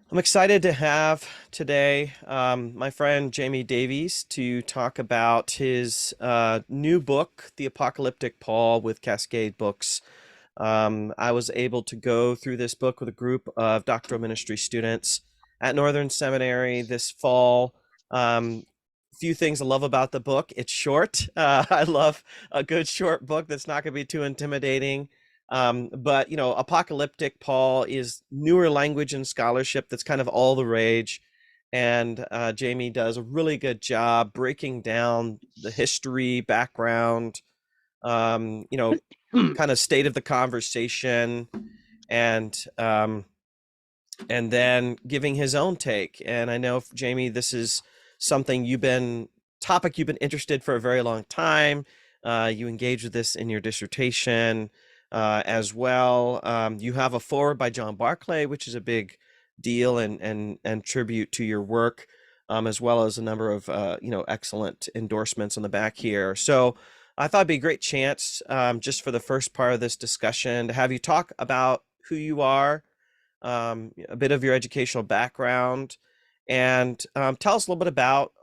I'm excited to have today my friend Jamie Davies to talk about his new book, The Apocalyptic Paul with Cascade Books. I was able to go through this book with a group of doctoral ministry students at Northern Seminary this fall. Few things I love about the book. It's short. I love a good short book that's not going to be too intimidating. But apocalyptic Paul is newer language and scholarship that's kind of all the rage. And Jamie does a really good job breaking down the history, background, um, you know, kind of state of the conversation, and and then giving his own take. And I know, Jamie, this is something topic you've been interested for a very long time. You engage with this in your dissertation as well. You have a foreword by John Barclay, which is a big deal and tribute to your work, as well as a number of excellent endorsements on the back here. So I thought it'd be a great chance, just for the first part of this discussion, to have you talk about who you are, a bit of your educational background, and tell us a little bit about,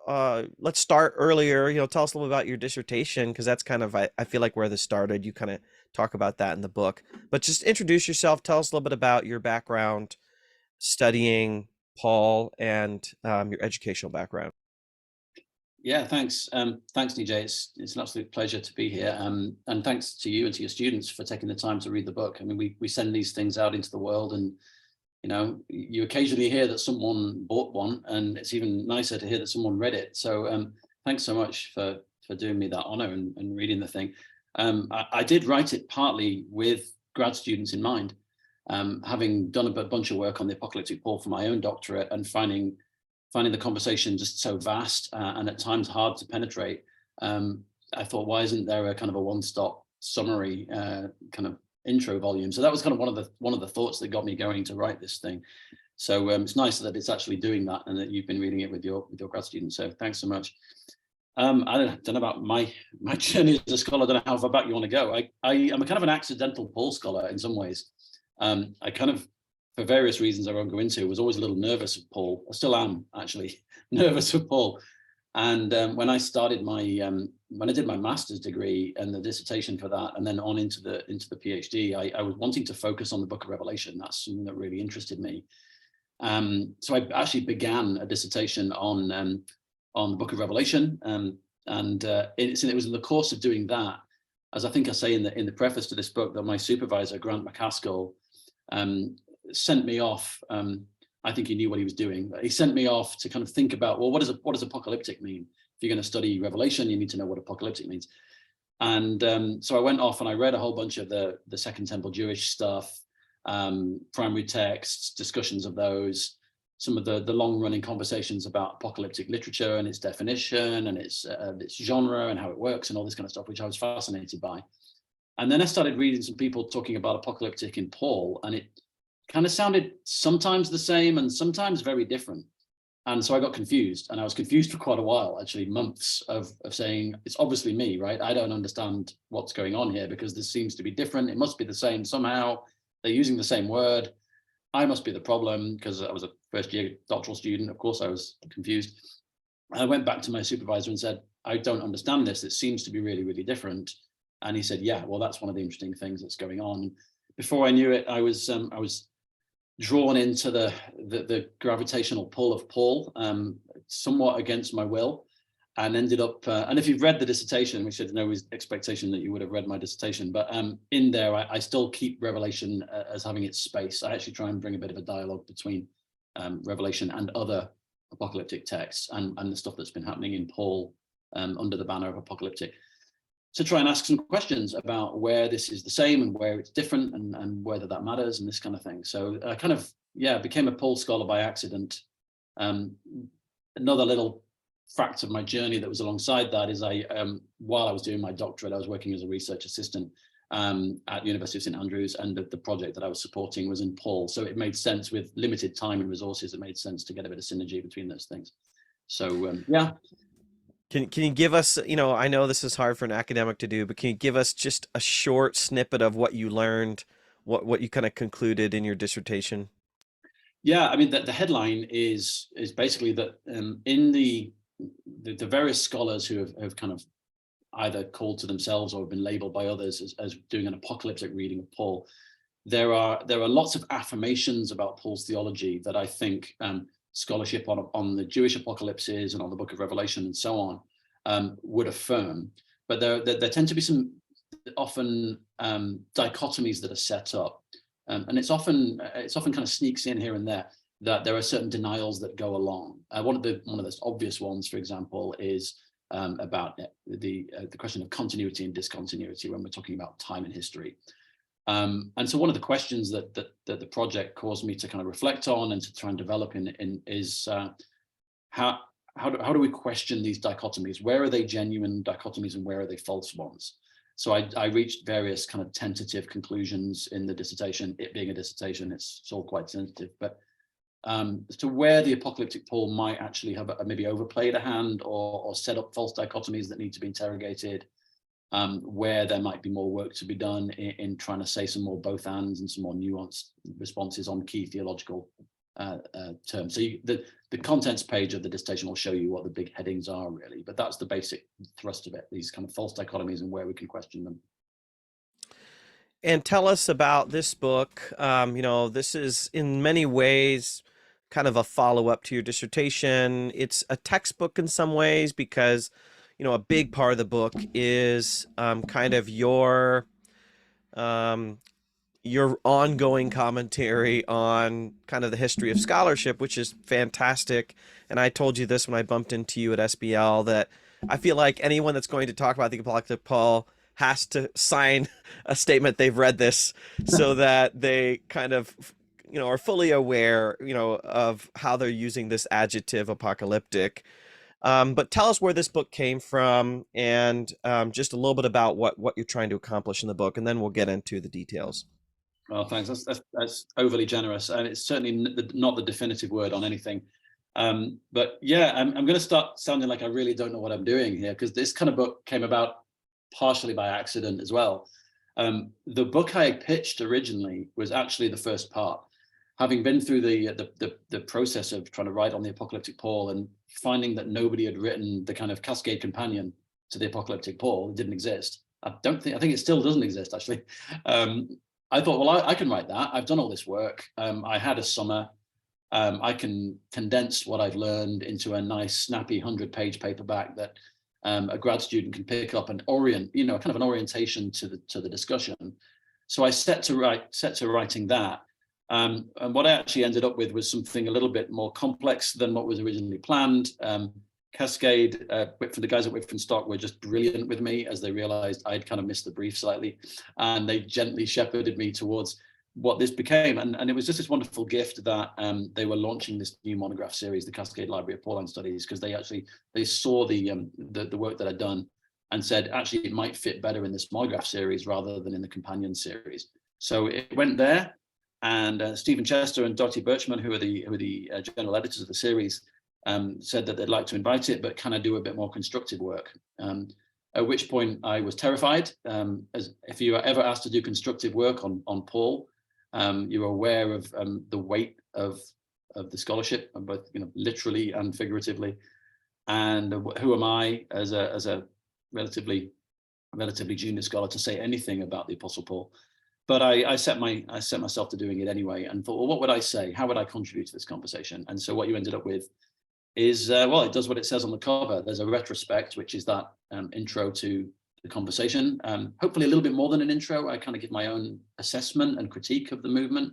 let's start earlier, tell us a little bit about your dissertation, because that's kind of, I feel like, where this started. You kind of talk about that in the book, but just introduce yourself, tell us a little bit about your background studying Paul, and your educational background. Yeah, thanks. Thanks, DJ. It's an absolute pleasure to be here. And thanks to you and to your students for taking the time to read the book. I mean, we send these things out into the world, and you occasionally hear that someone bought one, and it's even nicer to hear that someone read it. So thanks so much for doing me that honor and reading the thing. I did write it partly with grad students in mind, having done a bunch of work on the Apocalyptic Paul for my own doctorate, and finding the conversation just so vast and at times hard to penetrate. I thought, why isn't there a kind of a one-stop summary kind of intro volume? So that was kind of one of the thoughts that got me going to write this thing. So it's nice that it's actually doing that, and that you've been reading it with your grad students. So thanks so much. I don't know about my journey as a scholar. I don't know how far back you want to go. I am a kind of an accidental Paul scholar in some ways. I kind of, for various reasons I won't go into, was always a little nervous of Paul. I still am actually nervous of Paul. And when I started when I did my master's degree and the dissertation for that, and then on into the PhD, I was wanting to focus on the Book of Revelation. That's something that really interested me. So I actually began a dissertation on the Book of Revelation, and it was in the course of doing that, as I think I say in the preface to this book, that my supervisor, Grant McCaskill, sent me off. I think he knew what he was doing, but he sent me off to kind of think about, well, what does apocalyptic mean? If you're going to study Revelation, you need to know what apocalyptic means. And so I went off and I read a whole bunch of the Second Temple Jewish stuff, primary texts, discussions of those, some of the long-running conversations about apocalyptic literature and its definition and its genre and how it works and all this kind of stuff, which I was fascinated by. And then I started reading some people talking about apocalyptic in Paul, and it kind of sounded sometimes the same and sometimes very different. And so I got confused, and I was confused for quite a while, actually, months of saying, it's obviously me, right? I don't understand what's going on here, because this seems to be different. It must be the same somehow. They're using the same word. I must be the problem, because I was a first-year doctoral student. Of course, I was confused. I went back to my supervisor and said, I don't understand this. It seems to be really, really different. And he said, yeah, well, that's one of the interesting things that's going on. Before I knew it, I was drawn into the gravitational pull of Paul, somewhat against my will, and ended up, and if you've read the dissertation, which I had no expectation that you would have read my dissertation, but in there, I still keep Revelation as having its space. I actually try and bring a bit of a dialogue between Revelation and other apocalyptic texts, and the stuff that's been happening in Paul under the banner of apocalyptic, to try and ask some questions about where this is the same and where it's different, and whether that matters, and this kind of thing. So I kind of, became a Paul scholar by accident. Another little fact of my journey that was alongside that is while I was doing my doctorate, I was working as a research assistant at University of St Andrews, and the project that I was supporting was in Paul. So it made sense, with limited time and resources, it made sense to get a bit of synergy between those things. So yeah. Can you give us, I know this is hard for an academic to do, but can you give us just a short snippet of what you learned, what you kind of concluded in your dissertation? Yeah, I mean, the headline is basically that in the various scholars who have kind of either called to themselves or have been labeled by others as doing an apocalyptic reading of Paul, there are lots of affirmations about Paul's theology that I think scholarship on the Jewish apocalypses and on the Book of Revelation and so on would affirm. But there tend to be some often dichotomies that are set up, and it's often kind of sneaks in here and there that there are certain denials that go along. One of the obvious ones, for example, is about the question of continuity and discontinuity when we're talking about time and history. And so one of the questions that the project caused me to kind of reflect on and to try and develop in is how do we question these dichotomies? Where are they genuine dichotomies and where are they false ones? So I reached various kind of tentative conclusions in the dissertation. It being a dissertation, it's all quite tentative, but as to where the apocalyptic Paul might actually have maybe overplayed a hand or set up false dichotomies that need to be interrogated, where there might be more work to be done in trying to say some more both ands and some more nuanced responses on key theological terms. So the contents page of the dissertation will show you what the big headings are really, but that's the basic thrust of it, these kind of false dichotomies and where we can question them. And tell us about this book. This is in many ways kind of a follow-up to your dissertation. It's a textbook in some ways because, a big part of the book is kind of your ongoing commentary on kind of the history of scholarship, which is fantastic. And I told you this when I bumped into you at SBL, that I feel like anyone that's going to talk about the Apocalyptic Paul has to sign a statement they've read this so that they kind of are fully aware of how they're using this adjective apocalyptic. But tell us where this book came from and just a little bit about what you're trying to accomplish in the book, and then we'll get into the details. Well, thanks. That's overly generous, and it's certainly not the definitive word on anything. But yeah, I'm going to start sounding like I really don't know what I'm doing here, because this kind of book came about partially by accident as well. The book I pitched originally was actually the first part. Having been through the process of trying to write on the Apocalyptic Paul and finding that nobody had written the kind of Cascade companion to the Apocalyptic Paul, it didn't exist. I think it still doesn't exist actually. I thought, well, I can write that. I've done all this work. I had a summer. I can condense what I've learned into a nice, snappy 100-page paperback that a grad student can pick up and orient, kind of an orientation to the discussion. So I set to writing that. And what I actually ended up with was something a little bit more complex than what was originally planned. Cascade, from the guys at Whitford Stock were just brilliant with me as they realized I'd kind of missed the brief slightly, and they gently shepherded me towards what this became. And it was just this wonderful gift that they were launching this new monograph series, the Cascade Library of Pauline Studies, because they saw the work that I'd done and said, actually, it might fit better in this monograph series rather than in the companion series. So it went there. And Stephen Chester and Dorothy Birchman, who are the general editors of the series, said that they'd like to invite it, but can I do a bit more constructive work? At which point I was terrified. As if you are ever asked to do constructive work on Paul, you're aware of the weight of the scholarship, both literally and figuratively. And who am I as a relatively junior scholar to say anything about the Apostle Paul? But I set myself to doing it anyway, and thought, well, what would I say? How would I contribute to this conversation? And so what you ended up with is, well, it does what it says on the cover. There's a retrospect, which is that intro to the conversation. Hopefully a little bit more than an intro. I kind of give my own assessment and critique of the movement,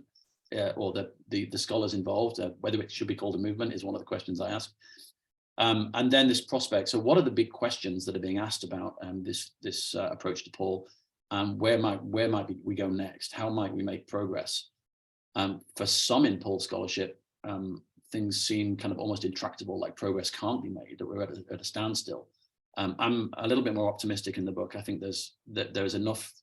or the scholars involved. Whether it should be called a movement is one of the questions I ask. And then this prospect. So what are the big questions that are being asked about this approach to Paul? Where might we go next? How might we make progress? For some in Paul scholarship, things seem kind of almost intractable, like progress can't be made, that we're at a standstill. I'm a little bit more optimistic in the book. I think there's enough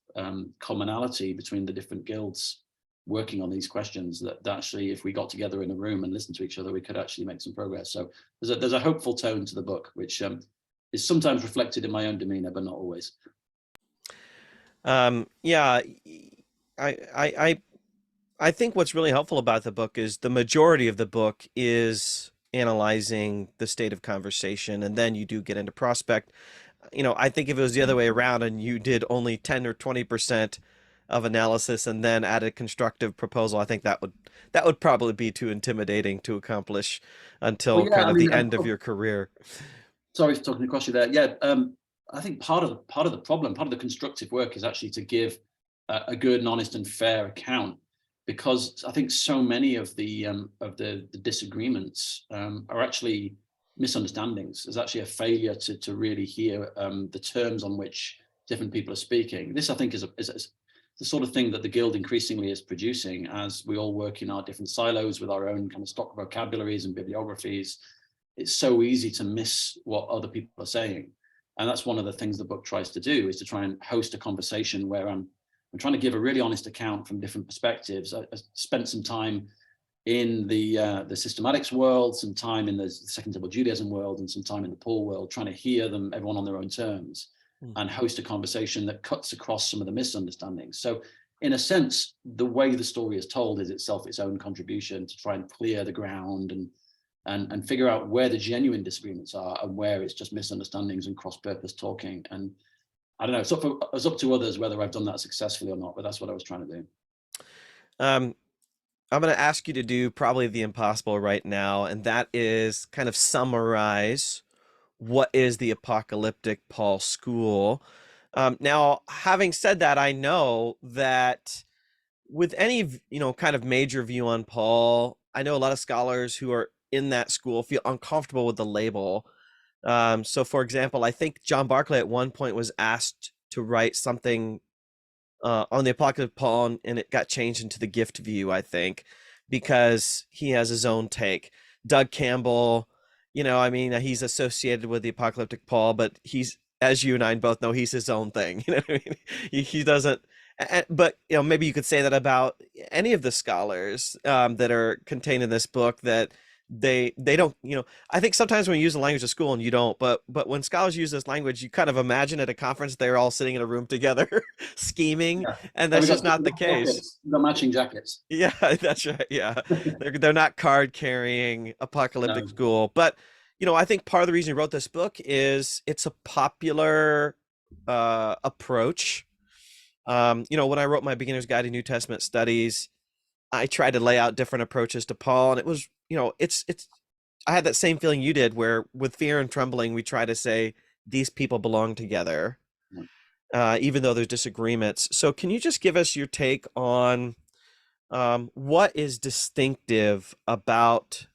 commonality between the different guilds working on these questions that actually, if we got together in a room and listened to each other, we could actually make some progress. So there's a hopeful tone to the book, which is sometimes reflected in my own demeanor, but not always. Yeah, I I think what's really helpful about the book is the majority of the book is analyzing the state of conversation, and then you do get into prospect. I think if it was the other way around and you did only 10 or 20% of analysis and then added constructive proposal, I think that would probably be too intimidating to accomplish Well, until yeah, kind I of mean, the end of your career. sorry for talking across you there. Yeah, I think part of the problem, part of the constructive work is actually to give a good and honest and fair account, because I think so many of the disagreements are actually misunderstandings. There's actually a failure to really hear the terms on which different people are speaking. This, I think, is the sort of thing that the Guild increasingly is producing as we all work in our different silos with our own kind of stock vocabularies and bibliographies. It's so easy to miss what other people are saying. And that's one of the things the book tries to do, is to try and host a conversation where I'm trying to give a really honest account from different perspectives. I spent some time in the systematics world, some time in the Second Temple Judaism world, and some time in the Paul world, trying to hear them, everyone on their own terms, and host a conversation that cuts across some of the misunderstandings. So in a sense, the way the story is told is itself its own contribution to try and clear the ground and figure out where the genuine disagreements are and where it's just misunderstandings and cross-purpose talking. And I don't know, it's up to others whether I've done that successfully or not, but that's what I was trying to do. Um, I'm going to ask you to do probably the impossible right now, and that is kind of summarize what is the apocalyptic Paul school. Now, having said that, I know that with any kind of major view on Paul, I know a lot of scholars who are in that school feel uncomfortable with the label. So, for example, I think John Barclay at one point was asked to write something on the Apocalyptic Paul, and it got changed into the gift view, I think, because he has his own take. Doug Campbell, I mean, he's associated with the Apocalyptic Paul, but he's, as you and I both know, he's his own thing. You know what I mean? He doesn't. But maybe you could say that about any of the scholars that are contained in this book, that they don't. I think sometimes when you use the language of school and you don't, but when scholars use this language, you kind of imagine at a conference they're all sitting in a room together scheming, Yeah. and And that's just not we the got case. jackets, we got matching jackets. Yeah, that's right. Yeah, they're not card carrying apocalyptic No. school, but I think part of the reason he wrote this book is it's a popular approach. When I wrote my beginner's guide to New Testament studies, I tried to lay out different approaches to Paul, and it was, it's I had that same feeling you did, where with fear and trembling we try to say these people belong together, even though there's disagreements. So can you just give us your take on what is distinctive about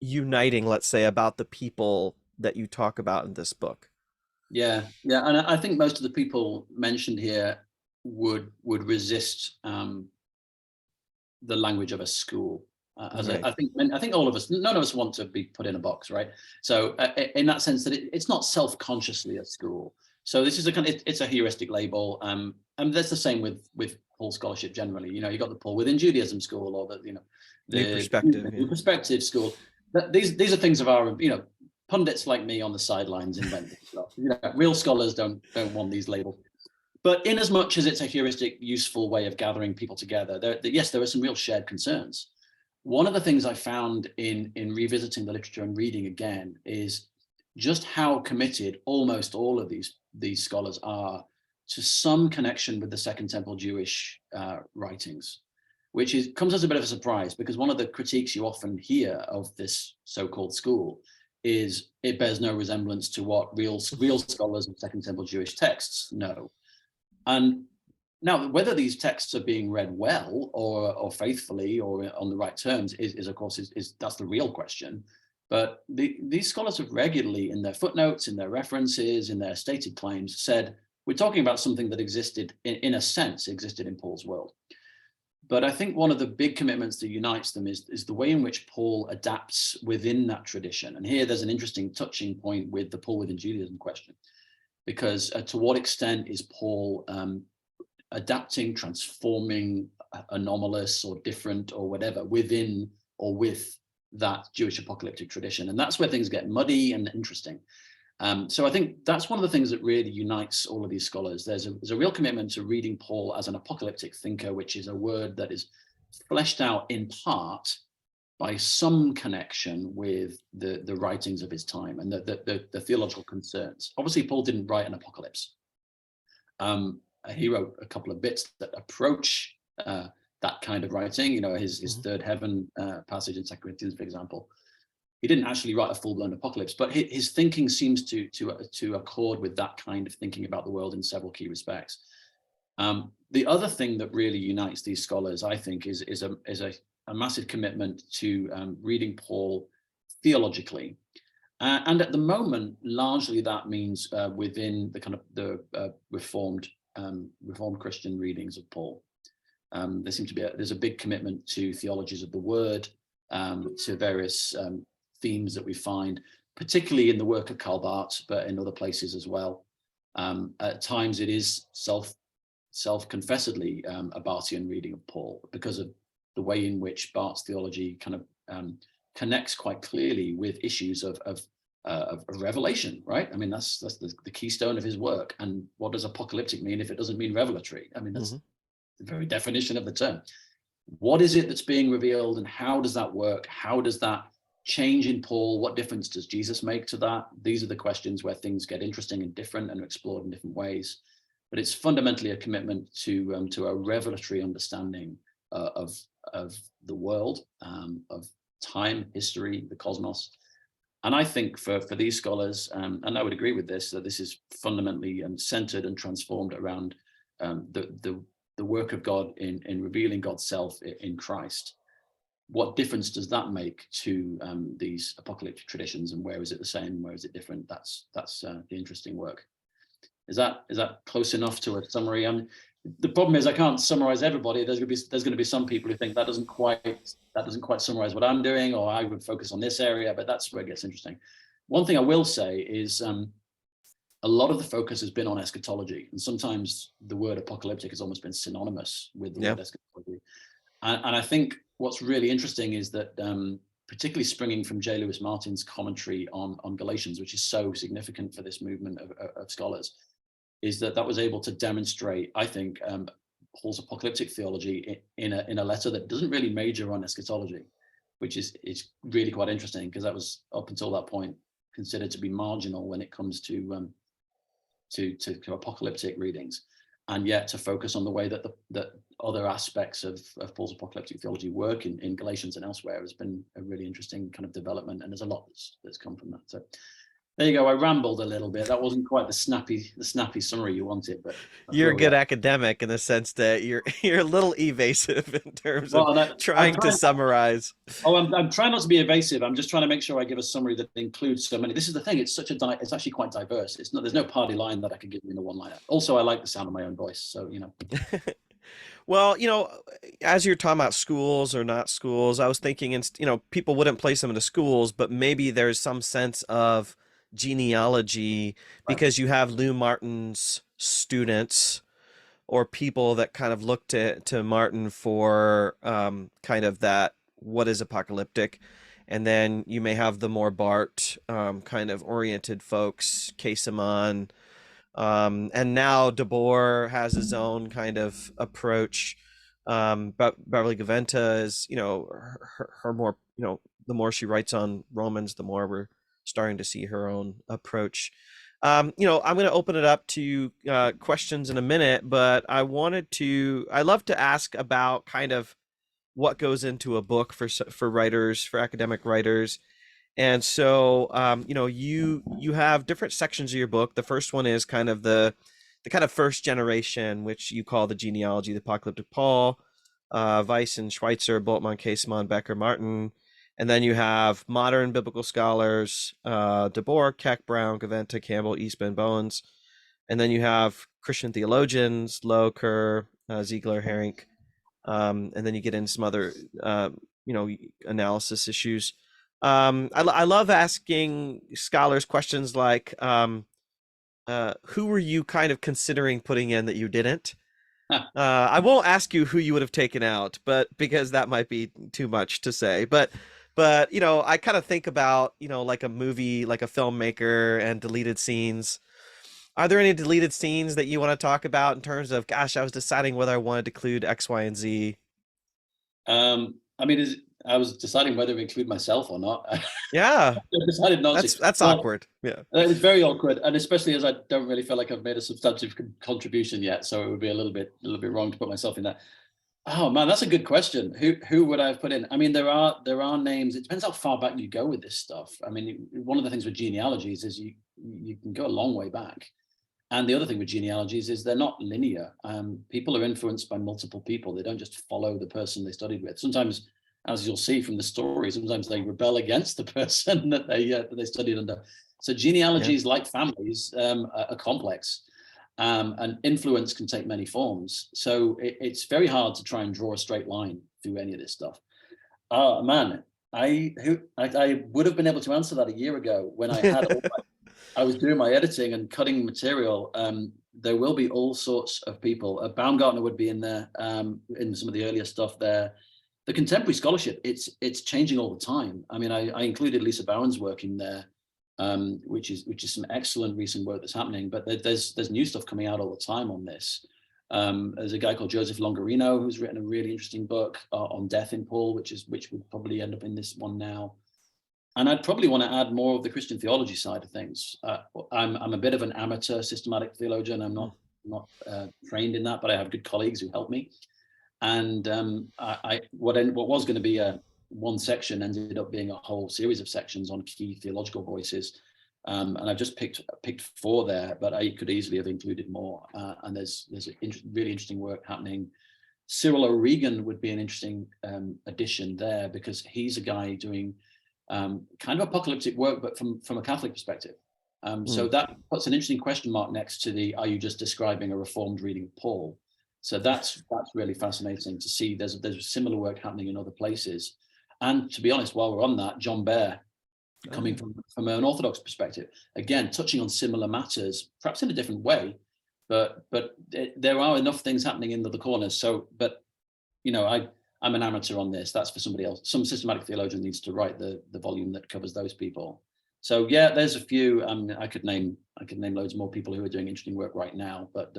uniting, let's say, about the people that you talk about in this book? Yeah, yeah, and I think most of the people mentioned here would resist the language of a school. Right. I think all of us, none of us want to be put in a box, right? So in that sense, that it's not self-consciously a school. So this is it's a heuristic label, and that's the same with Paul scholarship generally. You got the Paul within Judaism school, or New the perspective. New Yeah. perspective school. These are things of our pundits like me on the sidelines inventing stuff. Real scholars don't want these labels. But in as much as it's a heuristic, useful way of gathering people together, yes, there are some real shared concerns. One of the things I found in revisiting the literature and reading again is just how committed almost all of these scholars are to some connection with the Second Temple Jewish writings, which comes as a bit of a surprise, because one of the critiques you often hear of this so-called school is it bears no resemblance to what real scholars of Second Temple Jewish texts know. And now, whether these texts are being read well or faithfully or on the right terms is of course that's the real question. But these scholars have regularly, in their footnotes, in their references, in their stated claims, said we're talking about something that existed in a sense existed in Paul's world. But I think one of the big commitments that unites them is the way in which Paul adapts within that tradition. And here there's an interesting touching point with the Paul within Judaism question, because to what extent is Paul adapting, transforming, anomalous or different or whatever within or with that Jewish apocalyptic tradition? And that's where things get muddy and interesting. So I think that's one of the things that really unites all of these scholars. There's a real commitment to reading Paul as an apocalyptic thinker, which is a word that is fleshed out in part by some connection with the writings of his time and the theological concerns. Obviously, Paul didn't write an apocalypse. He wrote a couple of bits that approach that kind of writing, you know, his third heaven passage in 2 Corinthians, for example. He didn't actually write a full-blown apocalypse, but his thinking seems to accord with that kind of thinking about the world in several key respects. The other thing that really unites these scholars, I think, is a massive commitment to reading Paul theologically. And at the moment, largely that means within the kind of the Reformed Christian readings of Paul. There seems to be there's a big commitment to theologies of the word, to various themes that we find, particularly in the work of Karl Barth, but in other places as well. At times it is self-confessedly a Barthian reading of Paul because of the way in which Barth's theology kind of connects quite clearly with issues of revelation, right? I mean, that's the keystone of his work. And what does apocalyptic mean if it doesn't mean revelatory? I mean, that's the very definition of the term. What is it that's being revealed, and how does that work? How does that change in Paul? What difference does Jesus make to that? These are the questions where things get interesting and different and explored in different ways. But it's fundamentally a commitment to a revelatory understanding of the world, of time, history, the cosmos. And I think for these scholars, and I would agree with this, that this is fundamentally centered and transformed around the work of God in revealing God's self in Christ. What difference does that make to these apocalyptic traditions, and where is it the same? Where is it different? That's the interesting work. Is that close enough to a summary? The problem is I can't summarize everybody. There's going to be some people who think that doesn't quite summarize what I'm doing, or I would focus on this area. But that's where it gets interesting. One thing I will say is a lot of the focus has been on eschatology, and sometimes the word apocalyptic has almost been synonymous with the word eschatology. And I think what's really interesting is that, particularly springing from J. Lewis Martin's commentary on Galatians, which is so significant for this movement of scholars, is that was able to demonstrate, I think, Paul's apocalyptic theology in a letter that doesn't really major on eschatology, which is really quite interesting, because that was up until that point considered to be marginal when it comes to apocalyptic readings, and yet to focus on the way that other aspects of Paul's apocalyptic theology work in Galatians and elsewhere has been a really interesting kind of development, and there's a lot that's come from that. So there you go. I rambled a little bit. That wasn't quite the snappy summary you wanted, but you're a good academic in the sense that you're a little evasive in terms of trying to summarize. Oh, I'm trying not to be evasive. I'm just trying to make sure I give a summary that includes so many. This is the thing. It's actually quite diverse. There's no party line that I could give you in a one-liner. Also, I like the sound of my own voice, so you know. Well, you know, as you're talking about schools or not schools, I was thinking, people wouldn't place them into schools, but maybe there's some sense of genealogy because you have Lou Martin's students or people that kind of look to Martin for kind of that, what is apocalyptic, and then you may have the more Bart kind of oriented folks, Casamon, and now DeBoer has his own kind of approach. But Beverly Gaventa is, her more, the more she writes on Romans, the more we're starting to see her own approach. I'm going to open it up to questions in a minute, but I'd love to ask about kind of what goes into a book for writers, for academic writers. And so, you have different sections of your book. The first one is kind of the kind of first generation, which you call the genealogy, the apocalyptic Paul, Weiss and Schweitzer, Bultmann, Casemon, Becker, Martin. And then you have modern biblical scholars, DeBoer, Keck, Brown, Gaventa, Campbell, Eastman, Bowens. And then you have Christian theologians, Lowe, Kerr, Ziegler, Herink. And then you get into some other, analysis issues. I love asking scholars questions like, who were you kind of considering putting in that you didn't? I won't ask you who you would have taken out, but because that might be too much to say. But I kind of think about, like a movie, like a filmmaker and deleted scenes. Are there any deleted scenes that you want to talk about in terms of, gosh, I was deciding whether I wanted to include X, Y, and Z? I mean, I was deciding whether to include myself or not. I Yeah, decided not to. that's Well, awkward. Yeah. it's very awkward, and especially as I don't really feel like I've made a substantive contribution yet, so it would be a little bit wrong to put myself in that. Oh man, that's a good question. Who would I have put in? I mean, there are names. It depends how far back you go with this stuff. I mean, one of the things with genealogies is you can go a long way back. And the other thing with genealogies is they're not linear. People are influenced by multiple people. They don't just follow the person they studied with. Sometimes, as you'll see from the story, sometimes they rebel against the person that they studied under. So Yeah. genealogies, like families, are complex, and influence can take many forms. So it's very hard to try and draw a straight line through any of this stuff. Oh man, I would have been able to answer that a year ago when I was doing my editing and cutting material. There will be all sorts of people. Baumgartner would be in there, in some of the earlier stuff there. The contemporary scholarship, it's changing all the time. I mean, I included Lisa Bowen's work in there, which is some excellent recent work that's happening. But there's new stuff coming out all the time on this. There's a guy called Joseph Longarino who's written a really interesting book on death in Paul, which would probably end up in this one now. And I'd probably want to add more of the Christian theology side of things. I'm a bit of an amateur systematic theologian. I'm not trained in that, but I have good colleagues who help me. And what was going to be one section ended up being a whole series of sections on key theological voices. And I've just picked 4 there, but I could easily have included more. And there's really interesting work happening. Cyril O'Regan would be an interesting addition there, because he's a guy doing kind of apocalyptic work, but from a Catholic perspective. So that puts an interesting question mark next to the, are you just describing a reformed reading of Paul? So that's really fascinating to see. There's similar work happening in other places. And to be honest, while we're on that, John Bear, coming from an Orthodox perspective, again, touching on similar matters, perhaps in a different way, but there are enough things happening in the corners. So, but I'm an amateur on this. That's for somebody else. Some systematic theologian needs to write the volume that covers those people. So yeah, there's a few. I could name loads more people who are doing interesting work right now. But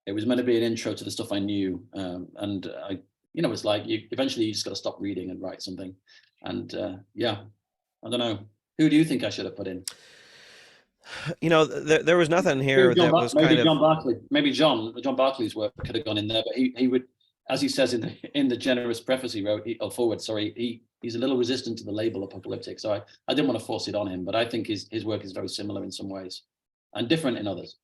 it was meant to be an intro to the stuff I knew, and it's like eventually you just got to stop reading and write something. And yeah, I don't know. Who do you think I should have put in? There was nothing here that was kind of. John Barclay. Maybe John Barclay's work could have gone in there, but he would, as he says in the generous preface he wrote, he's a little resistant to the label apocalyptic. So I didn't want to force it on him, but I think his work is very similar in some ways and different in others.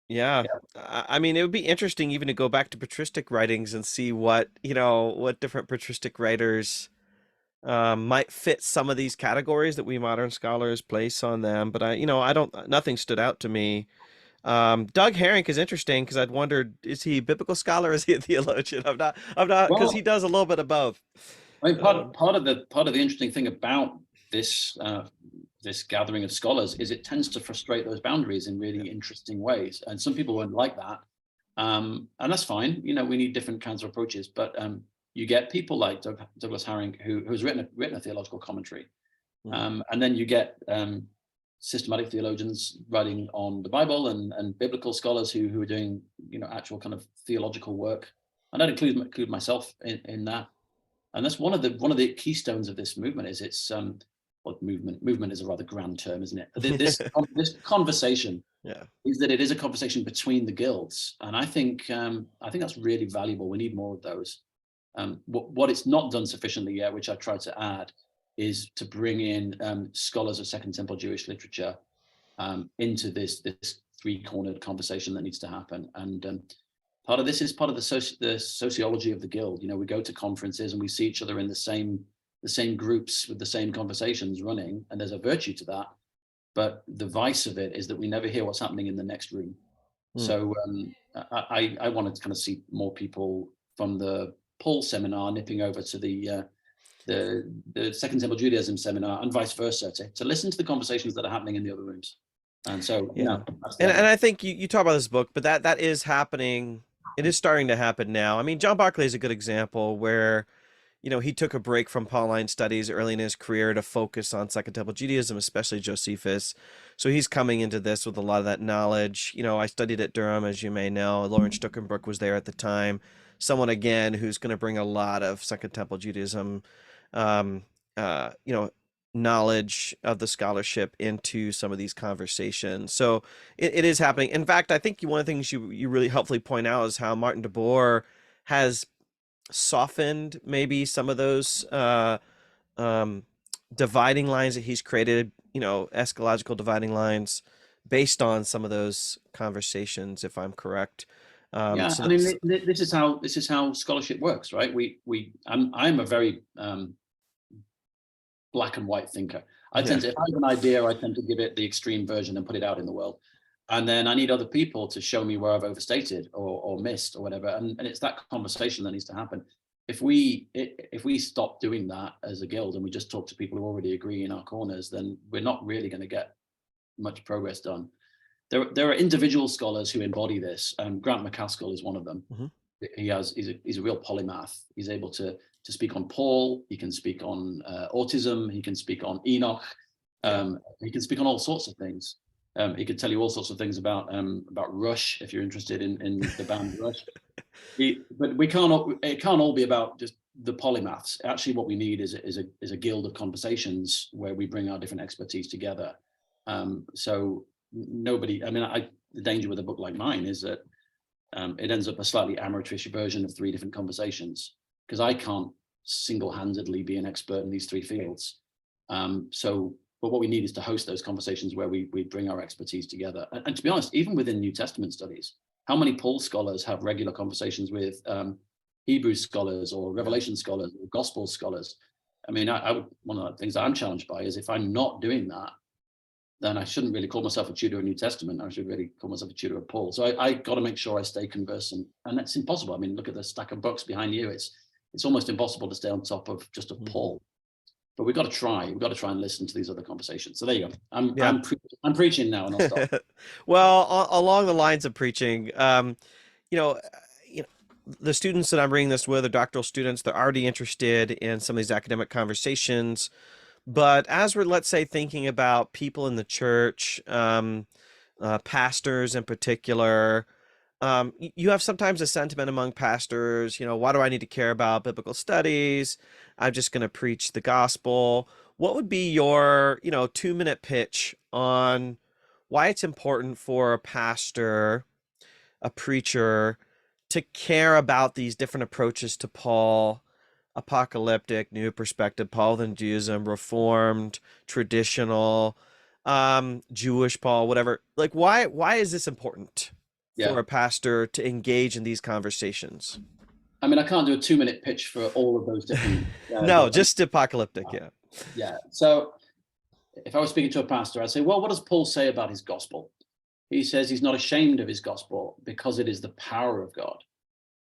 Yeah. I mean, it would be interesting even to go back to patristic writings and see what different patristic writers might fit some of these categories that we modern scholars place on them. But nothing stood out to me. Doug Herring is interesting because I'd wondered, is he a biblical scholar or is he a theologian? I'm not, because he does a little bit of both. I mean, part of the interesting thing about this this gathering of scholars is it tends to frustrate those boundaries in really interesting ways, and some people won't like that, and that's fine. We need different kinds of approaches, but you get people like Douglas Herring who's written a theological commentary, and then you get systematic theologians writing on the Bible and biblical scholars who are doing actual kind of theological work, and I'd include myself in that. And that's one of the keystones of this movement. Is it's movement is a rather grand term, isn't it? This conversation is that it is a conversation between the guilds, and I think that's really valuable. We need more of those. What it's not done sufficiently yet, which I tried to add, is to bring in scholars of Second Temple Jewish literature into this three-cornered conversation that needs to happen. And part of this is part of the sociology of the guild. We go to conferences and we see each other in the same groups with the same conversations running, and there's a virtue to that. But the vice of it is that we never hear what's happening in the next room. So I wanted to kind of see more people from the Paul seminar nipping over to the Second Temple Judaism seminar and vice versa to listen to the conversations that are happening in the other rooms. And so, and I think you talk about this book, but that is happening. It is starting to happen now. I mean, John Barclay is a good example where, he took a break from Pauline studies early in his career to focus on Second Temple Judaism, especially Josephus. So he's coming into this with a lot of that knowledge. I studied at Durham, as you may know. Lawrence Stuckenbrook was there at the time. someone again who's going to bring a lot of Second Temple Judaism, um, you know, knowledge of the scholarship into some of these conversations. So it is happening. In fact, I think one of the things you really helpfully point out is how Martin de Boer has softened maybe some of those um, dividing lines that he's created, you know, eschatological dividing lines based on some of those conversations, if I'm correct. Yeah, So I mean, that's, this is how scholarship works, right? I'm a very black and white thinker. I yeah, tend to, if I have an idea, I tend to give it the extreme version and put it out in the world. And then I need other people to show me where I've overstated or missed or whatever. And it's that conversation that needs to happen. If we stop doing that as a guild and we just talk to people who already agree in our corners, then we're not really going to get much progress done. There are individual scholars who embody this. Grant McCaskill is one of them. hmm He's a real polymath. He's able to speak on Paul. He can speak on autism. He can speak on Enoch. yeah, He can speak on all sorts of things. He could tell you all sorts of things about Rush if you're interested in the band Rush. But we can't. It can't all be about just the polymaths. Actually, what we need is a guild of conversations where we bring our different expertise together. So nobody. I mean, the danger with a book like mine is that it ends up a slightly amateurish version of three different conversations because I can't single-handedly be an expert in these three fields. But what we need is to host those conversations where we bring our expertise together. And to be honest, even within New Testament studies, how many Paul scholars have regular conversations with Hebrew scholars or Revelation scholars or Gospel scholars? I mean, one of the things that I'm challenged by is if I'm not doing that, then I shouldn't really call myself a tutor of New Testament. I should really call myself a tutor of Paul. So I got to make sure I stay conversant, and that's impossible. I mean, look at the stack of books behind you. It's almost impossible to stay on top of just of Paul. But we've got to try. We've got to try and listen to these other conversations. So there you go. yeah. I'm preaching now, and I'll stop. Well, along the lines of preaching, you know, the students that I'm bringing this with are doctoral students. They're already interested in some of these academic conversations. But as we're, let's say, thinking about people in the church, pastors in particular, you have sometimes a sentiment among pastors, you know, why do I need to care about biblical studies? I'm just going to preach the gospel. What would be your, you know, 2-minute pitch on why it's important for a pastor, a preacher, to care about these different approaches to Paul? Apocalyptic, new perspective, Paul than Judaism, reformed, traditional, Jewish Paul, whatever. Like, why is this important Yeah. for a pastor to engage in these conversations? I mean, I can't do a 2-minute pitch for all of those different. No, just apocalyptic. Yeah. Yeah. So if I was speaking to a pastor, I'd say, well, what does Paul say about his gospel? He says he's not ashamed of his gospel because it is the power of God.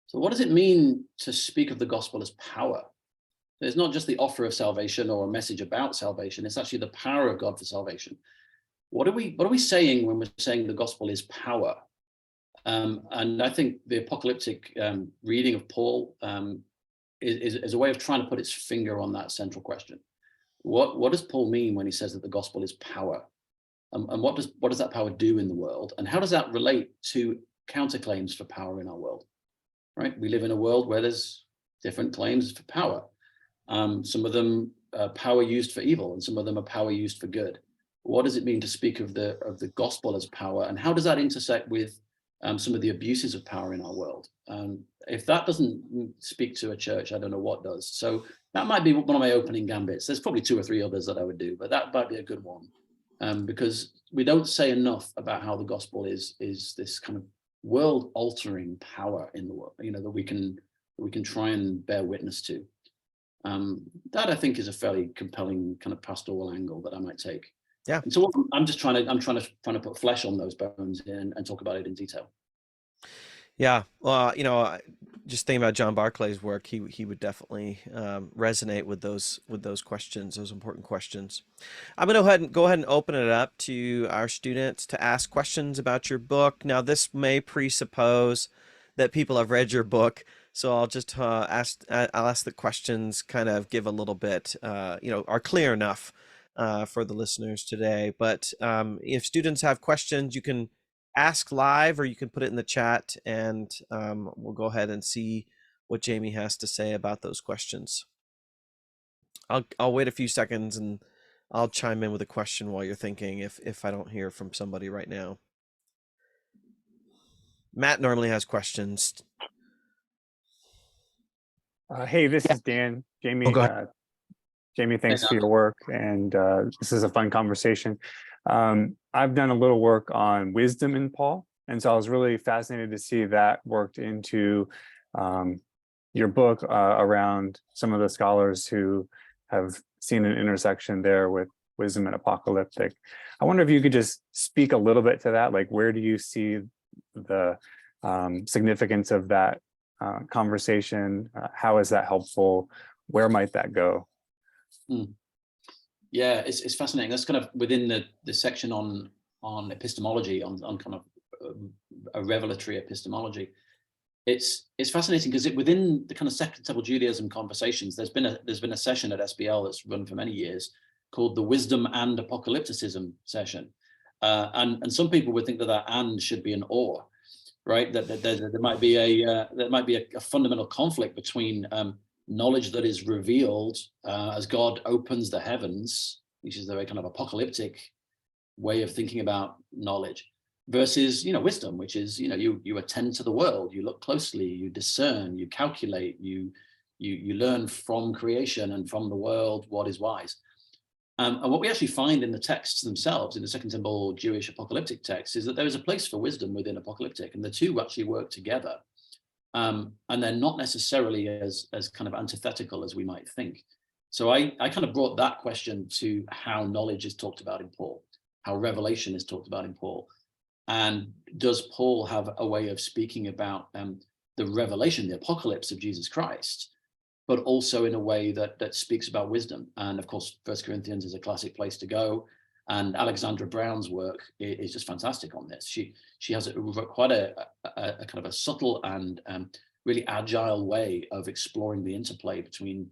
So what does it mean to speak of the gospel as power? It's not just the offer of salvation or a message about salvation. It's actually the power of God for salvation. What are we saying when we're saying the gospel is power? And I think the apocalyptic reading of Paul is a way of trying to put its finger on that central question. What does Paul mean when he says that the gospel is power? And what does that power do in the world? And how does that relate to counterclaims for power in our world? Right? We live in a world where there's different claims for power. Some of them are power used for evil, and some of them are power used for good. What does it mean to speak of the gospel as power, and how does that intersect with some of the abuses of power in our world? If that doesn't speak to a church, I don't know what does. So that might be one of my opening gambits. There's probably 2 or 3 others that I would do, but that might be a good one, because we don't say enough about how the gospel is this kind of world-altering power in the world, you know, that we can try and bear witness to. That I think is a fairly compelling kind of pastoral angle that I might take. Yeah. And so I'm trying to put flesh on those bones and talk about it in detail. Yeah. Well, you know, just thinking about John Barclay's work, he would definitely resonate with those questions, those important questions. I'm going to go ahead and open it up to our students to ask questions about your book. Now, this may presuppose that people have read your book, so I'll just I'll ask the questions, kind of give a little bit, you know, are clear enough for the listeners today. But if students have questions, you can ask live or you can put it in the chat, and we'll go ahead and see what Jamie has to say about those questions. I'll wait a few seconds and I'll chime in with a question while you're thinking if I don't hear from somebody right now. Matt normally has questions. Hey, this is Dan. Jamie, go ahead. Jamie, thanks for your work, and this is a fun conversation. I've done a little work on wisdom in Paul, and so I was really fascinated to see that worked into your book around some of the scholars who have seen an intersection there with wisdom and apocalyptic. I wonder if you could just speak a little bit to that, like where do you see the significance of that conversation? How is that helpful? Where might that go? Yeah, it's fascinating. That's kind of within the section on epistemology, on kind of a revelatory epistemology. It's fascinating because within the kind of Second Temple Judaism conversations, there's been a session at SBL that's run for many years called the Wisdom and Apocalypticism session, and some people would think that "and" should be an "or," right? That there might be a fundamental conflict between knowledge that is revealed as God opens the heavens, which is the very kind of apocalyptic way of thinking about knowledge, versus wisdom, which is you attend to the world, you look closely, you discern, you calculate, you learn from creation and from the world what is wise. And what we actually find in the texts themselves, in the Second Temple Jewish apocalyptic texts, is that there is a place for wisdom within apocalyptic, and the two actually work together. And they're not necessarily as kind of antithetical as we might think. So I kind of brought that question to how knowledge is talked about in Paul, how revelation is talked about in Paul. And does Paul have a way of speaking about the revelation, the apocalypse of Jesus Christ, but also in a way that speaks about wisdom? And of course, 1 Corinthians is a classic place to go. And Alexandra Brown's work is just fantastic on this. She has quite a kind of a subtle and really agile way of exploring the interplay between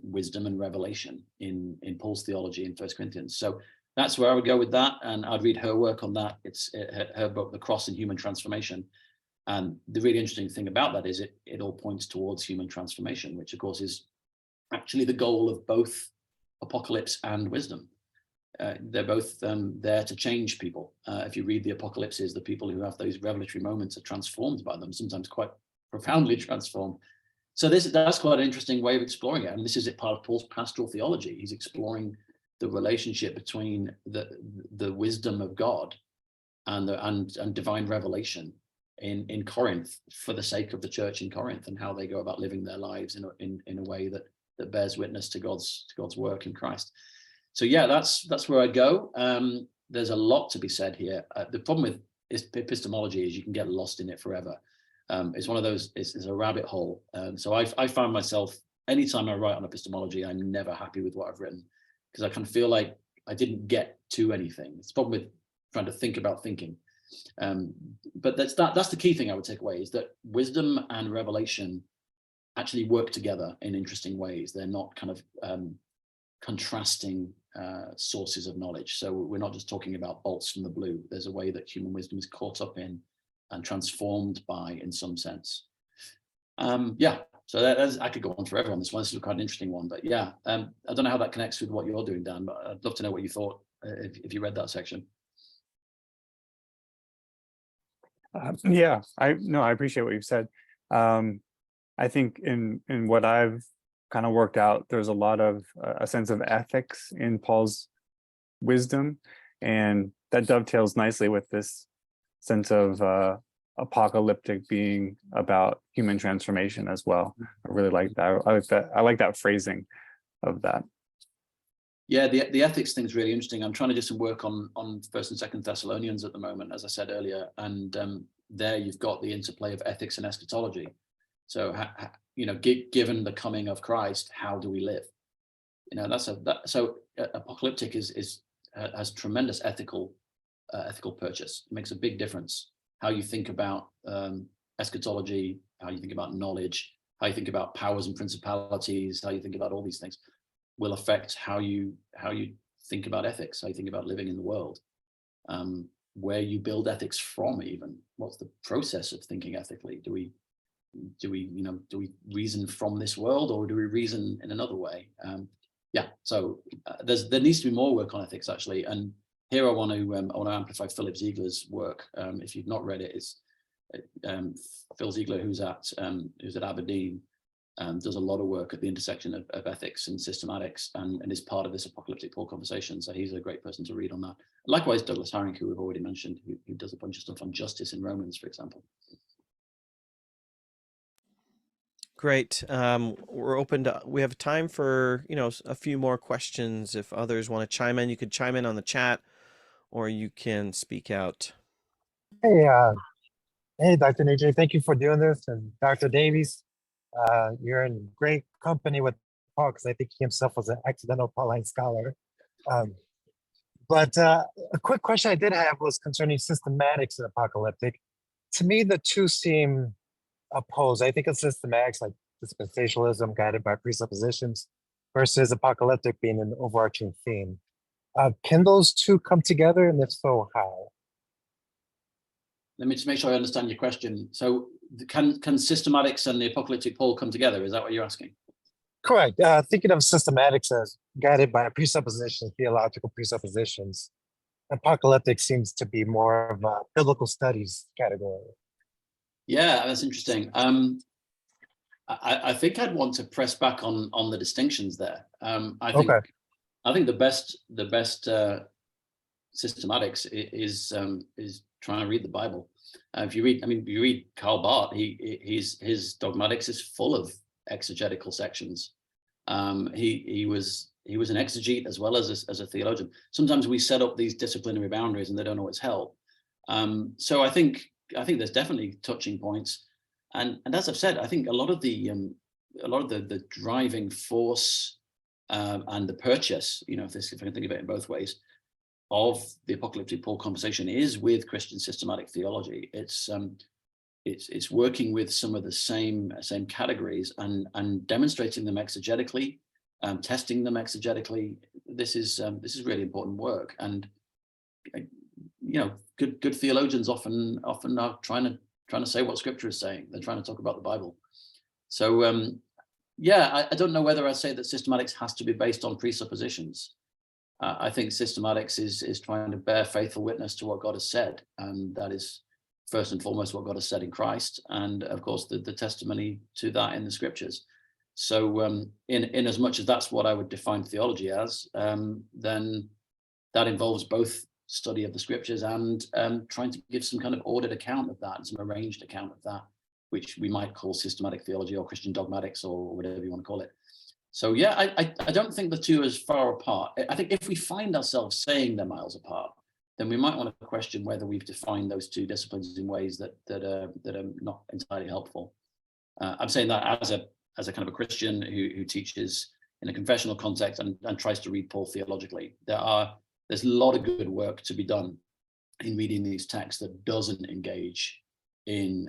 wisdom and revelation in Paul's theology in 1 Corinthians. So that's where I would go with that, and I'd read her work on that. It's her book, The Cross and Human Transformation. And the really interesting thing about that is it all points towards human transformation, which of course is actually the goal of both apocalypse and wisdom. They're both there to change people. If you read the apocalypses, the people who have those revelatory moments are transformed by them, sometimes quite profoundly transformed. So that's quite an interesting way of exploring it. And this is part of Paul's pastoral theology. He's exploring the relationship between the wisdom of God and divine revelation in Corinth, for the sake of the church in Corinth, and how they go about living their lives in a way that bears witness to God's work in Christ. So yeah, that's where I go. There's a lot to be said here. The problem with epistemology is you can get lost in it forever. It's one of those, it's a rabbit hole. So I find myself, anytime I write on epistemology, I'm never happy with what I've written, because I kind of feel like I didn't get to anything. It's the problem with trying to think about thinking. But that's the key thing I would take away, is that wisdom and revelation actually work together in interesting ways. They're not kind of contrasting sources of knowledge. So we're not just talking about bolts from the blue. There's a way that human wisdom is caught up in and transformed by, in some sense. Yeah, so I could go on forever on this one. This is quite an interesting one, but yeah, I don't know how that connects with what you're doing, Dan, but I'd love to know what you thought if you read that section. Yeah, I appreciate what you've said. I think in what I've kind of worked out, there's a lot of a sense of ethics in Paul's wisdom, and that dovetails nicely with this sense of apocalyptic being about human transformation as well. I really like that. I like that phrasing of that. Yeah, the ethics thing is really interesting. I'm trying to do some work on 1st and 2nd Thessalonians at the moment, as I said earlier, and there you've got the interplay of ethics and eschatology. So given the coming of Christ, how do we live? So apocalyptic has tremendous ethical purchase. It makes a big difference how you think about eschatology, how you think about knowledge, how you think about powers and principalities, how you think about all these things will affect how you think about ethics, how you think about living in the world, where you build ethics from, even what's the process of thinking ethically. Do we do we reason from this world, or do we reason in another way? Yeah, so there needs to be more work on ethics, actually. And here I want to amplify Philip Ziegler's work. If you've not read it, it's Phil Ziegler, who's at Aberdeen, does a lot of work at the intersection of ethics and systematics, and is part of this Apocalyptic Paul conversation. So he's a great person to read on that. Likewise, Douglas Haring, who we've already mentioned, who does a bunch of stuff on justice in Romans, for example. Great. We're open to, we have time for, a few more questions. If others want to chime in, you could chime in on the chat, or you can speak out. Hey, hey, Dr. Nijay, thank you for doing this. And Dr. Davies, you're in great company with Paul, because I think he himself was an accidental Pauline scholar. But a quick question I did have was concerning systematics and apocalyptic. To me, the two seem opposed. I think of systematics like dispensationalism guided by presuppositions versus apocalyptic being an overarching theme. Can those two come together, and if so, how? Let me just make sure I understand your question. So can systematics and the apocalyptic Paul come together? Is that what you're asking? Correct. Thinking of systematics as guided by presuppositions, theological presuppositions, apocalyptic seems to be more of a biblical studies category. Yeah, that's interesting. I think I'd want to press back on the distinctions there. I think the best systematics is trying to read the Bible. If you read Karl Barth, his dogmatics is full of exegetical sections. He was an exegete as well as a theologian. Sometimes we set up these disciplinary boundaries and they don't always help. So I think there's definitely touching points, and as I've said, I think a lot of the driving force and the purchase, if I can think of it in both ways, of the apocalyptic Paul conversation is with Christian systematic theology. It's working with some of the same categories and demonstrating them exegetically, testing them exegetically. This is really important work, and good theologians often are trying to say what Scripture is saying. They're trying to talk about the Bible. So yeah, I don't know whether I say that systematics has to be based on presuppositions. I think systematics is trying to bear faithful witness to what God has said, and that is first and foremost what God has said in Christ, and of course the testimony to that in the Scriptures. So in as much as that's what I would define theology as, then that involves both study of the Scriptures and trying to give some kind of ordered account of that and some arranged account of that, which we might call systematic theology or Christian dogmatics or whatever you want to call it. So yeah, I don't think the two are as far apart. I think if we find ourselves saying they're miles apart, then we might want to question whether we've defined those two disciplines in ways that are not entirely helpful. I'm saying that as a kind of a Christian who teaches in a confessional context and tries to read Paul theologically. There's a lot of good work to be done in reading these texts that doesn't engage in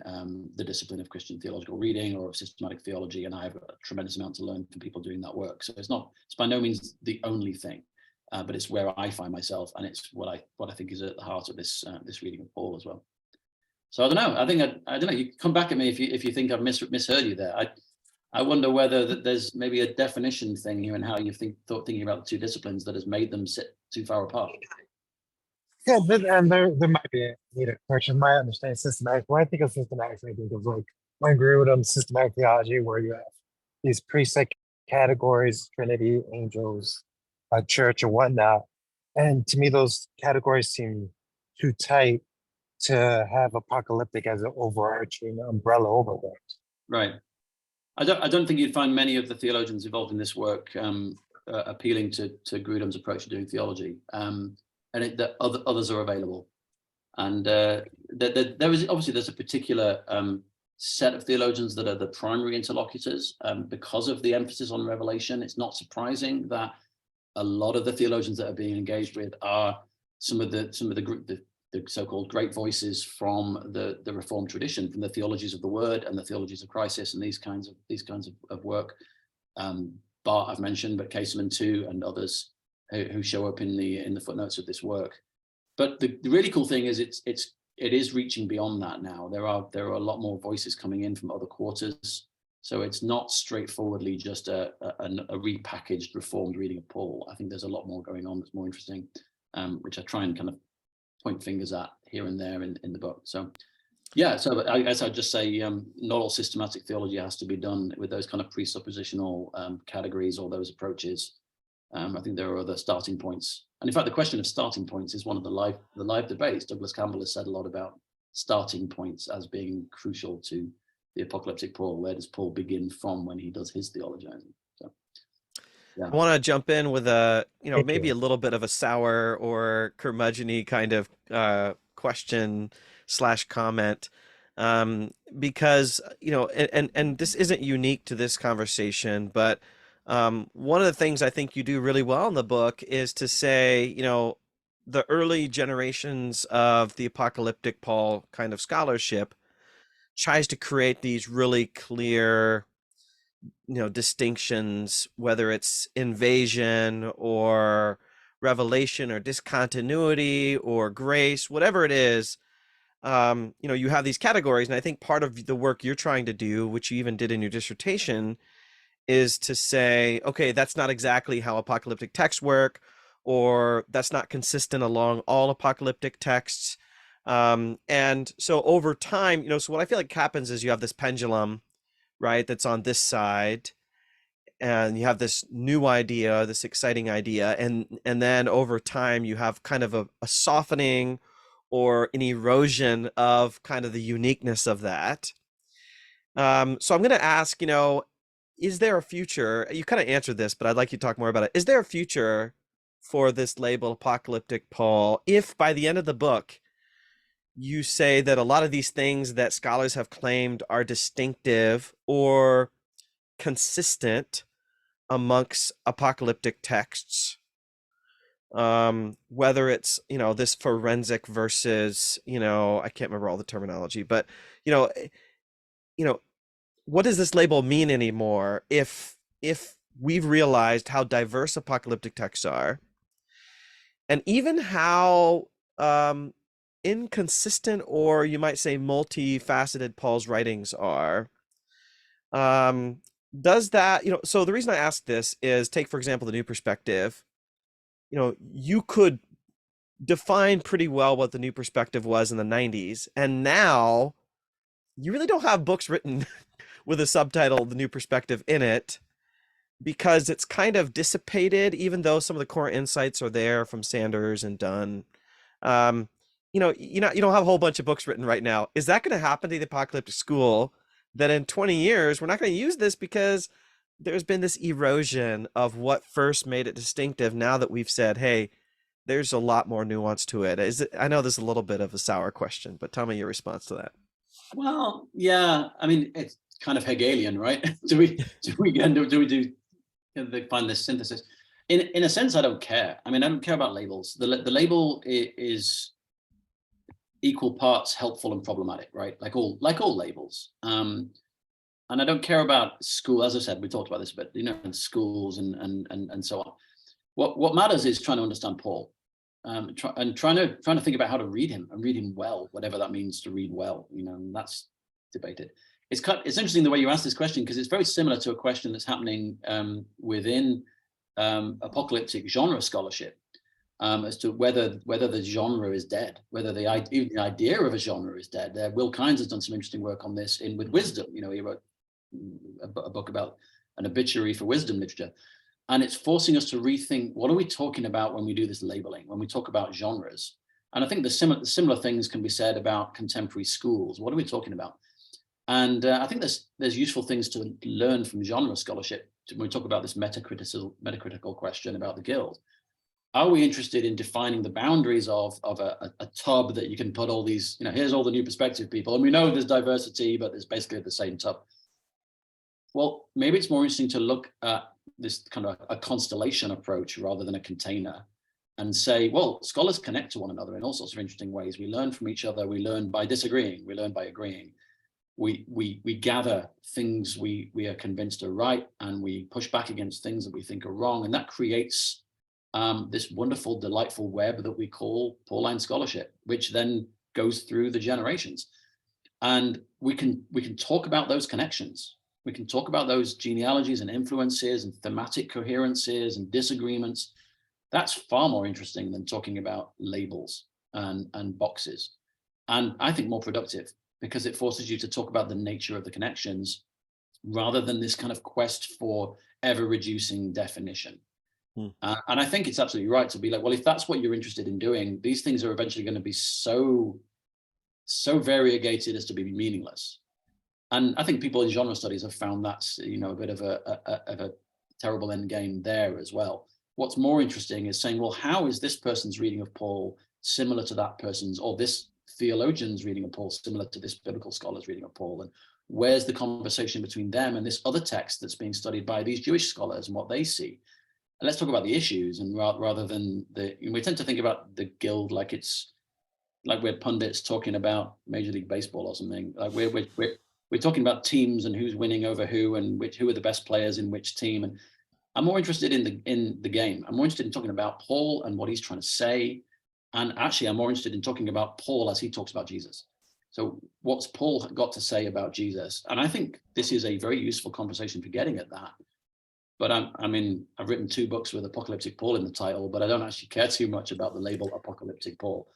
the discipline of Christian theological reading or of systematic theology, and I have a tremendous amount to learn from people doing that work. So it's by no means the only thing, but it's where I find myself, and it's what I think is at the heart of this reading of Paul as well. So I don't know. I don't know. You come back at me if you think I've misheard you there. I wonder whether that there's maybe a definition thing here and how you thinking about the two disciplines that has made them sit too far apart. Yeah, and there might be a need a correction. My understanding systematic. When I think of systematics, I think of like Grudem systematic theology, where you have these preset categories, Trinity, angels, church, and whatnot. And to me, those categories seem too tight to have apocalyptic as an overarching umbrella over that. Right. I don't think you'd find many of the theologians involved in this work appealing to Grudem's approach to doing theology. And others are available, and there's a particular set of theologians that are the primary interlocutors because of the emphasis on revelation. It's not surprising that a lot of the theologians that are being engaged with are some of the so-called great voices from the Reformed tradition, from the theologies of the Word and the theologies of crisis and these kinds of work. Barth I've mentioned, but Caseman too, and others who show up in the footnotes of this work. But the really cool thing is it's it is reaching beyond that now. There are a lot more voices coming in from other quarters. So it's not straightforwardly just a repackaged, reformed reading of Paul. I think there's a lot more going on that's more interesting, which I try and kind of point fingers at here and there in the book. So yeah, so I guess I'd just say not all systematic theology has to be done with those kind of presuppositional categories or those approaches. I think there are other starting points. And in fact, the question of starting points is one of the live debates. Douglas Campbell has said a lot about starting points as being crucial to the apocalyptic Paul. Where does Paul begin from when he does his theologizing? So, yeah. I want to jump in with a, Thank maybe you. a little bit of a sour or curmudgeon-y kind of question / comment, because, and this isn't unique to this conversation, but one of the things I think you do really well in the book is to say, the early generations of the apocalyptic Paul kind of scholarship tries to create these really clear, distinctions, whether it's invasion or revelation or discontinuity or grace, whatever it is. You have these categories, and I think part of the work you're trying to do, which you even did in your dissertation, is to say, okay, that's not exactly how apocalyptic texts work, or that's not consistent along all apocalyptic texts. And so over time, so what I feel like happens is you have this pendulum, right, that's on this side, and you have this new idea, this exciting idea, and then over time you have kind of a softening or an erosion of kind of the uniqueness of that. So I'm going to ask, is there a future? You kind of answered this, but I'd like you to talk more about it. Is there a future for this label apocalyptic Paul if by the end of the book you say that a lot of these things that scholars have claimed are distinctive or consistent amongst apocalyptic texts, whether it's, this forensic versus, I can't remember all the terminology, but, what does this label mean anymore if we've realized how diverse apocalyptic texts are, and even how inconsistent, or you might say multifaceted, Paul's writings are? Does that, so the reason I ask this is, take, for example, the New Perspective. You could define pretty well what the New Perspective was in the 90s, and now you really don't have books written with a subtitle, The New Perspective, in it, because it's kind of dissipated, even though some of the core insights are there from Sanders and Dunn. You don't have a whole bunch of books written right now. Is that going to happen to the apocalyptic school, that in 20 years we're not going to use this because there's been this erosion of what first made it distinctive, now that we've said, hey, there's a lot more nuance to it? I know this is a little bit of a sour question, but tell me your response to that. Well, yeah, I mean, it's kind of Hegelian, right? do we find this synthesis? In a sense, I don't care. I mean, I don't care about labels. The label is equal parts helpful and problematic, right? Like all labels. And I don't care about school. As I said, we talked about this a bit, in schools and so on. What matters is trying to understand Paul, and trying to think about how to read him, and read him well, whatever that means to read well. And that's debated. It's interesting the way you ask this question, because it's very similar to a question that's happening within apocalyptic genre scholarship, as to whether the genre is dead, whether even the idea of a genre is dead. Will Kynes has done some interesting work on this with wisdom. He wrote a book about an obituary for wisdom literature, and it's forcing us to rethink, what are we talking about when we do this labeling, when we talk about genres? And I think the similar things can be said about contemporary schools. What are we talking about? And I think there's useful things to learn from genre scholarship when we talk about this metacritical question about the guild. Are we interested in defining the boundaries of a tub that you can put all these, here's all the New Perspective people, and we know there's diversity, but there's basically the same tub. Well, maybe it's more interesting to look at this kind of a constellation approach rather than a container, and say, well, scholars connect to one another in all sorts of interesting ways. We learn from each other. We learn by disagreeing. We learn by agreeing. We gather things we are convinced are right, and we push back against things that we think are wrong. And that creates this wonderful, delightful web that we call Pauline scholarship, which then goes through the generations. And we can talk about those connections. We can talk about those genealogies and influences and thematic coherences and disagreements. That's far more interesting than talking about labels and boxes. And I think more productive, because it forces you to talk about the nature of the connections rather than this kind of quest for ever reducing definition. And I think it's absolutely right to be like, well, if that's what you're interested in doing, these things are eventually going to be so variegated as to be meaningless. And I think people in genre studies have found that's, you know, a bit of a terrible end game there as well. What's more interesting is saying, well, how is this person's reading of Paul similar to that person's, or this theologian's reading of Paul similar to this biblical scholar's reading of Paul? And where's the conversation between them and this other text that's being studied by these Jewish scholars and what they see? And let's talk about the issues, and rather than we tend to think about the guild like it's like we're pundits talking about Major League Baseball or something. Like we're talking about teams and who's winning over who and who are the best players in which team. And I'm more interested in the game. I'm more interested in talking about Paul and what he's trying to say. And actually, I'm more interested in talking about Paul as he talks about Jesus. So what's Paul got to say about Jesus? And I think this is a very useful conversation for getting at that. But I've written 2 books with Apocalyptic Paul in the title, but I don't actually care too much about the label Apocalyptic Paul.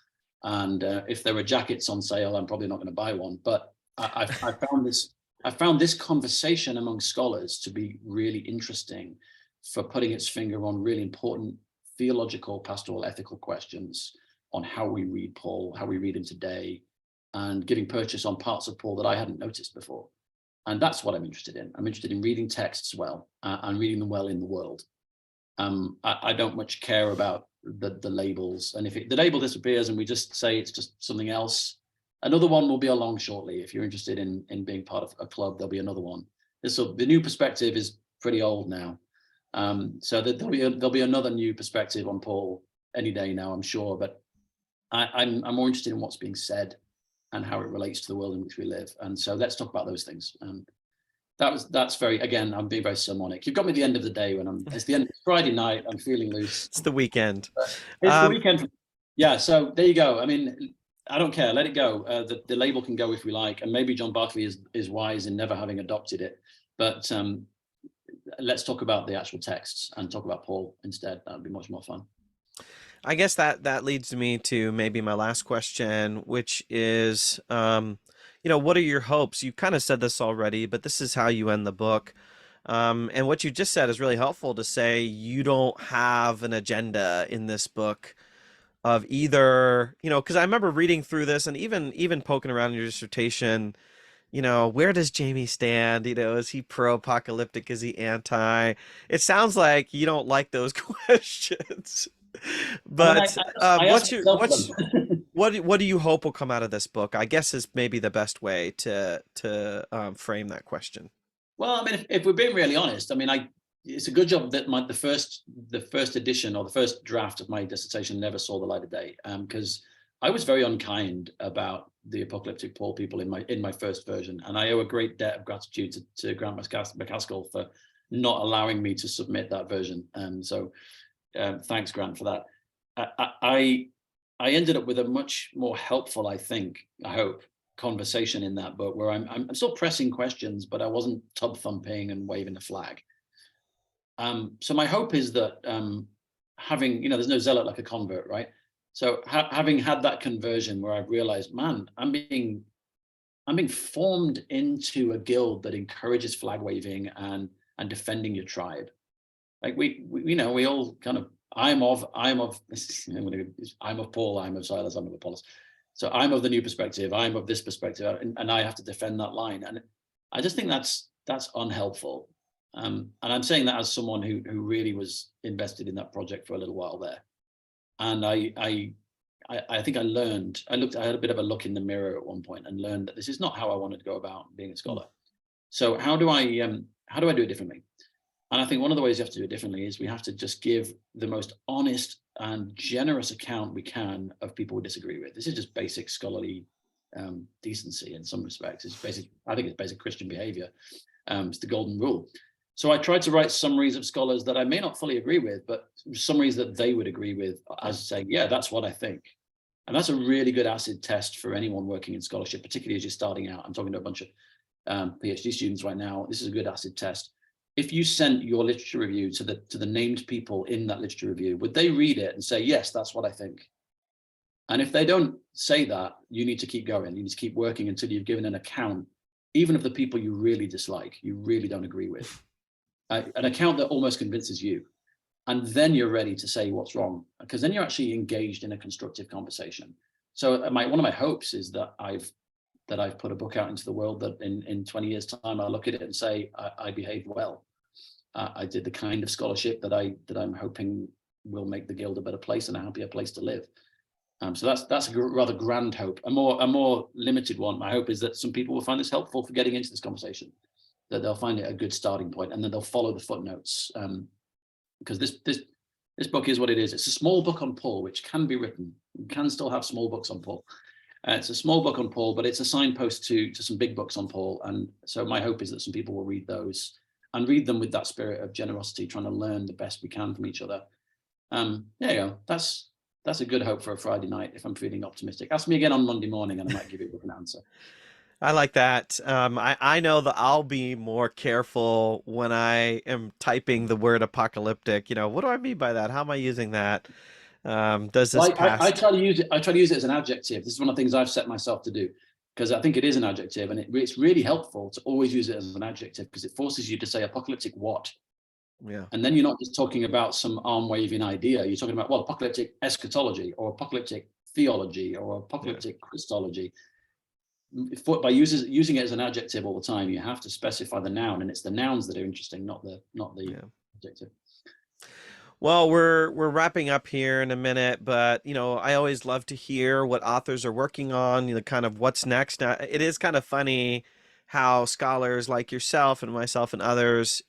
And if there were jackets on sale, I'm probably not going to buy one. But I found this conversation among scholars to be really interesting for putting its finger on really important theological, pastoral, ethical questions on how we read Paul, how we read him today, and giving purchase on parts of Paul that I hadn't noticed before. And that's what I'm interested in. I'm interested in reading texts well and reading them well in the world. I don't much care about the labels. And if the label disappears and we just say it's just something else, another one will be along shortly. If you're interested in being part of a club, there'll be another one. The new perspective is pretty old now. So there'll be another new perspective on Paul any day now, I'm sure. But I'm more interested in what's being said and how it relates to the world in which we live. And so let's talk about those things. That's very, again, I'm being very sermonic. You've got me at the end of the day when it's the end, it's Friday night, I'm feeling loose. It's the weekend. It's the weekend. Yeah, so there you go. I mean, I don't care, let it go. The label can go if we like, and maybe John Barclay is wise in never having adopted it. But let's talk about the actual texts and talk about Paul instead. That would be much more fun. I guess that leads me to maybe my last question, which is, what are your hopes? You kind of said this already, but this is how you end the book. And what you just said is really helpful to say you don't have an agenda in this book of either, because I remember reading through this and even poking around in your dissertation, where does Jamie stand? Is he pro-apocalyptic? Is he anti? It sounds like you don't like those questions. But what do you hope will come out of this book? I guess is maybe the best way to frame that question. Well, I mean, if we're being really honest, I mean, it's a good job that the first edition or the first draft of my dissertation never saw the light of day, because I was very unkind about the Apocalyptic Paul people in my first version, and I owe a great debt of gratitude to Grant McCaskill for not allowing me to submit that version. So thanks, Grant, for that. I ended up with a much more helpful, I hope, conversation in that book where I'm still pressing questions, but I wasn't tub thumping and waving the flag. So my hope is that having, there's no zealot like a convert, right? So having had that conversion where I've realized, man, I'm being formed into a guild that encourages flag waving and defending your tribe. Like we all kind of, I'm of Paul, I'm of Silas, I'm of Apollos. So I'm of the new perspective, I'm of this perspective, and I have to defend that line. And I just think that's unhelpful. And I'm saying that as someone who really was invested in that project for a little while there. And I think I learned, I had a bit of a look in the mirror at one point and learned that this is not how I wanted to go about being a scholar. So how do I do it differently? And I think one of the ways you have to do it differently is we have to just give the most honest and generous account we can of people we disagree with. This is just basic scholarly decency in some respects. I think it's basic Christian behavior. It's the golden rule. So I tried to write summaries of scholars that I may not fully agree with, but summaries that they would agree with as saying, yeah, that's what I think. And that's a really good acid test for anyone working in scholarship, particularly as you're starting out. I'm talking to a bunch of PhD students right now. This is a good acid test. If you sent your literature review to the named people in that literature review, would they read it and say, yes, that's what I think? And if they don't say that, you need to keep going. You need to keep working until you've given an account, even of the people you really dislike, you really don't agree with. An account that almost convinces you. And then you're ready to say what's wrong, because then you're actually engaged in a constructive conversation. So one of my hopes is that I've put a book out into the world that in 20 years' time, I look at it and say, I behaved well. I did the kind of scholarship that I'm hoping will make the Guild a better place and a happier place to live. So that's a rather grand hope. A more limited one. My hope is that some people will find this helpful for getting into this conversation, that they'll find it a good starting point, and then they'll follow the footnotes. Because this book is what it is. It's a small book on Paul, which can be written. You can still have small books on Paul. It's a small book on Paul, but it's a signpost to some big books on Paul. And so my hope is that some people will read those and read them with that spirit of generosity, trying to learn the best we can from each other. There you go. That's a good hope for a Friday night if I'm feeling optimistic. Ask me again on Monday morning and I might give you a different answer. I like that. I know that I'll be more careful when I am typing the word apocalyptic. What do I mean by that? How am I using that? Does this pass? I try to use it as an adjective. This is one of the things I've set myself to do, because I think it is an adjective, and it's really helpful to always use it as an adjective, because it forces you to say apocalyptic what? Yeah. And then you're not just talking about some arm waving idea. You're talking about, well, apocalyptic eschatology or apocalyptic theology or apocalyptic Christology. By using it as an adjective all the time, you have to specify the noun, and it's the nouns that are interesting, not the adjective. Well, we're wrapping up here in a minute, but I always love to hear what authors are working on, kind of what's next. Now, it is kind of funny how scholars like yourself and myself and others,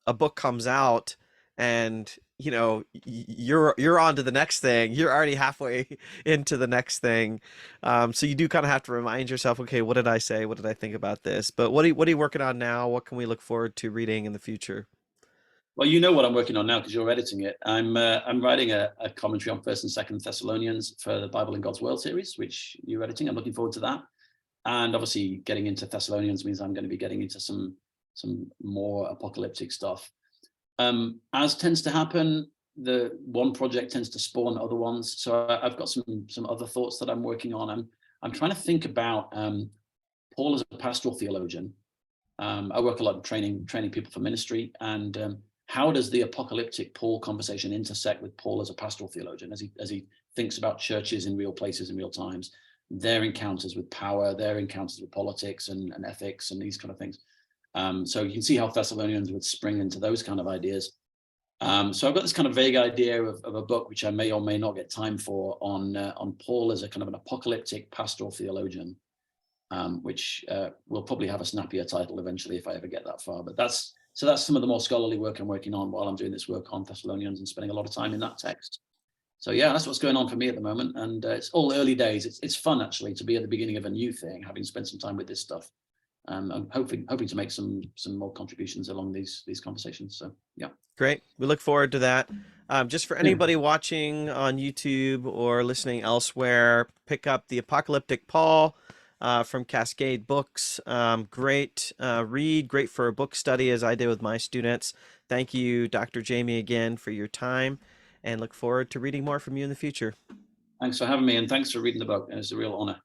a book comes out and you're on to the next thing. You're already halfway into the next thing. So you do kind of have to remind yourself, okay, what did I say? What did I think about this? But what are you working on now? What can we look forward to reading in the future? Well, you know what I'm working on now because you're editing it. I'm writing a commentary on 1st and 2nd Thessalonians for the Bible in God's World series, which you're editing. I'm looking forward to that. And obviously getting into Thessalonians means I'm going to be getting into some more apocalyptic stuff. As tends to happen, the one project tends to spawn other ones. So I've got some other thoughts that I'm working on. I'm trying to think about Paul as a pastoral theologian. I work a lot in training people for ministry, and how does the apocalyptic Paul conversation intersect with Paul as a pastoral theologian, as he thinks about churches in real places in real times, their encounters with power, their encounters with politics and ethics and these kind of things. So you can see how Thessalonians would spring into those kind of ideas. So I've got this kind of vague idea of a book which I may or may not get time for on Paul as a kind of an apocalyptic pastoral theologian, which will probably have a snappier title eventually if I ever get that far. But that's some of the more scholarly work I'm working on while I'm doing this work on Thessalonians and spending a lot of time in that text. So yeah, that's what's going on for me at the moment, and it's all early days. It's fun actually to be at the beginning of a new thing, having spent some time with this stuff. I'm hoping to make some more contributions along these conversations. So yeah, great. We look forward to that. Just for anybody watching on YouTube or listening elsewhere, pick up the Apocalyptic Paul from Cascade Books. Great read, great for a book study, as I did with my students. Thank you, Dr. Jamie, again for your time, and look forward to reading more from you in the future. Thanks for having me, and thanks for reading the book. It's a real honor.